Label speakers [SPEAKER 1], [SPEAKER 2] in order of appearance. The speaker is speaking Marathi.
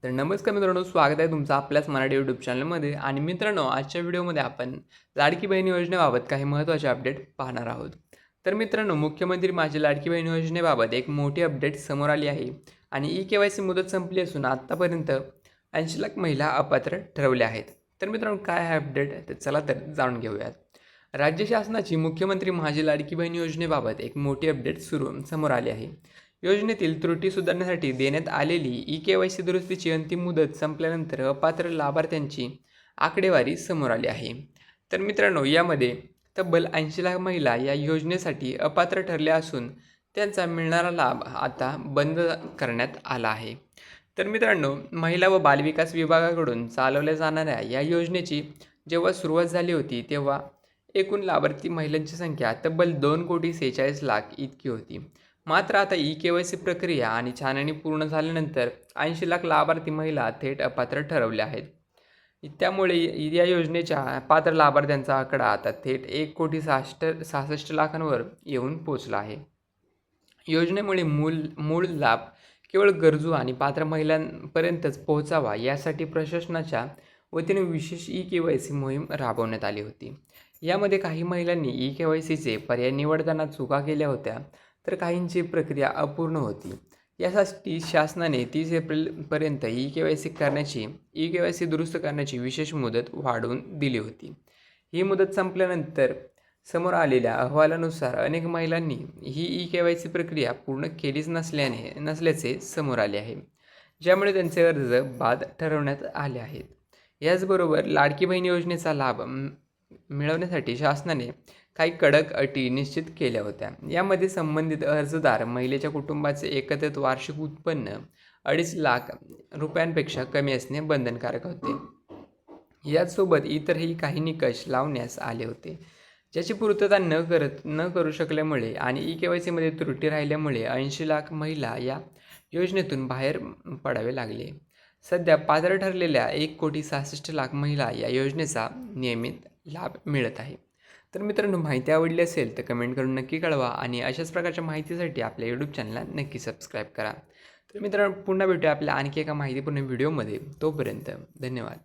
[SPEAKER 1] तर नमस्कार मित्रांनो, स्वागत आहे तुमचं आपल्याच मराठी यूट्यूब चॅनलमध्ये. आणि मित्रांनो, आजच्या व्हिडिओमध्ये आपण लाडकी बहीण योजनेबाबत काही महत्त्वाचे अपडेट पाहणार आहोत. तर मित्रांनो, मुख्यमंत्री माझी लाडकी बहीण योजनेबाबत एक मोठी अपडेट समोर आली आहे. आणि ई-के-वाय-सी मुदत संपली असून आत्तापर्यंत 80 लाख महिला अपात्र ठरवल्या आहेत. तर मित्रांनो, काय आहे अपडेट? तर चला तर जाणून घेऊयात. राज्य शासनाची मुख्यमंत्री माझी लाडकी बहीण योजनेबाबत एक मोठी अपडेट समोर आली आहे. योजनेतील त्रुटी सुधारण्यासाठी देण्यात आलेली ई-के-वाय-सी दुरुस्तीची अंतिम मुदत संपल्यानंतर अपात्र लाभार्थ्यांची आकडेवारी समोर आली आहे. तर मित्रांनो, यामध्ये तब्बल 80 लाख महिला या योजनेसाठी अपात्र ठरल्या असून त्यांचा मिळणारा लाभ आता बंद करण्यात आला आहे. तर मित्रांनो, महिला व बालविकास विभागाकडून चालवल्या जाणाऱ्या या योजनेची जेव्हा सुरुवात झाली होती, तेव्हा एकूण लाभार्थी महिलांची संख्या तब्बल 2,46,00,000 इतकी होती. मात्र आता ई-के-वाय-सी प्रक्रिया आणि छाननी पूर्ण झाल्यानंतर 80 लाख लाभार्थी महिला थेट अपात्र ठरवल्या आहेत. त्यामुळे या योजनेच्या पात्र लाभार्थ्यांचा आकडा आता थेट 1,66,00,000 येऊन पोहोचला आहे. योजनेमुळे मूळ लाभ केवळ गरजू आणि पात्र महिलांपर्यंतच पोहोचावा यासाठी प्रशासनाच्या वतीने विशेष ई-के-वाय-सी मोहीम राबवण्यात आली होती. यामध्ये काही महिलांनी ई-के-वाय-सीचे पर्याय निवडताना चुका केल्या होत्या, तर काहींची प्रक्रिया अपूर्ण होती. यासाठी शासनाने 30 एप्रिलपर्यंत ई-के-वाय-सी दुरुस्त करण्याची विशेष मुदत वाढवून दिली होती. ही मुदत संपल्यानंतर समोर आलेल्या अहवालानुसार अनेक महिलांनी ही ई-के-वाय-सी प्रक्रिया पूर्ण केलीच नसल्याचे समोर आले आहे, ज्यामुळे त्यांचे अर्ज बाद ठरवण्यात आले आहेत. याचबरोबर लाडकी बहीण योजनेचा लाभ मिळवण्यासाठी शासनाने काही कडक अटी निश्चित केल्या होत्या. यामध्ये संबंधित अर्जदार महिलेच्या कुटुंबाचे एकत्रित वार्षिक उत्पन्न 2.5 लाख रुपयांपेक्षा कमी असणे बंधनकारक होते. याचसोबत इतरही काही निकष लावण्यास आले होते, ज्याची पूर्तता न करू शकल्यामुळे आणि ई-के-वाय-सीमध्ये त्रुटी राहिल्यामुळे 80 लाख महिला या योजनेतून बाहेर पडावे लागले. सध्या पात्र ठरलेल्या 1,66,00,000 महिला या योजनेचा नियमित लाभ मिळत आहे. तर मित्रांनो, माहिती आवडली असेल तर कमेंट करून नक्की कळवा आणि अशाच प्रकारच्या माहितीसाठी आपल्या यूट्यूब चॅनलला नक्की सबस्क्राईब करा. तर मित्रांनो, पुन्हा भेटूया आपल्या आणखी एका माहितीपूर्ण व्हिडिओमध्ये. तोपर्यंत धन्यवाद.